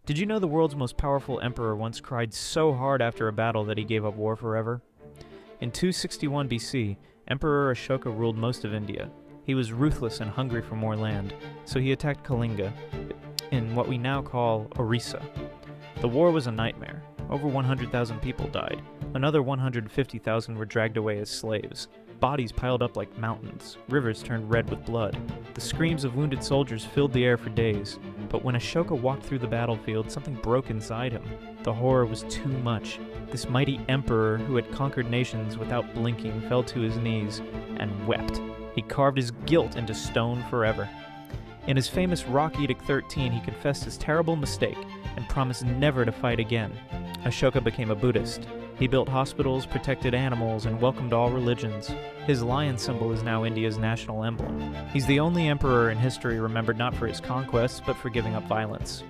Did you know the world's most powerful emperor once cried so hard after a battle that he gave up war forever? In 261 BC, Emperor Ashoka ruled most of India. He was ruthless and hungry for more land, so he attacked Kalinga, in what we now call Orissa. The war was a nightmare. Over 100,000 people died. Another 150,000 were dragged away as slaves. Bodies piled up like mountains. Rivers turned red with blood. The screams of wounded soldiers filled the air for days. But when Ashoka walked through the battlefield, something broke inside him. The horror was too much. This mighty emperor who had conquered nations without blinking fell to his knees and wept. He carved his guilt into stone forever. In his famous Rock Edict 13, he confessed his terrible mistake and promised never to fight again. Ashoka became a Buddhist. He built hospitals, protected animals, and welcomed all religions. His lion symbol is now India's national emblem. He's the only emperor in history remembered not for his conquests, but for giving up violence.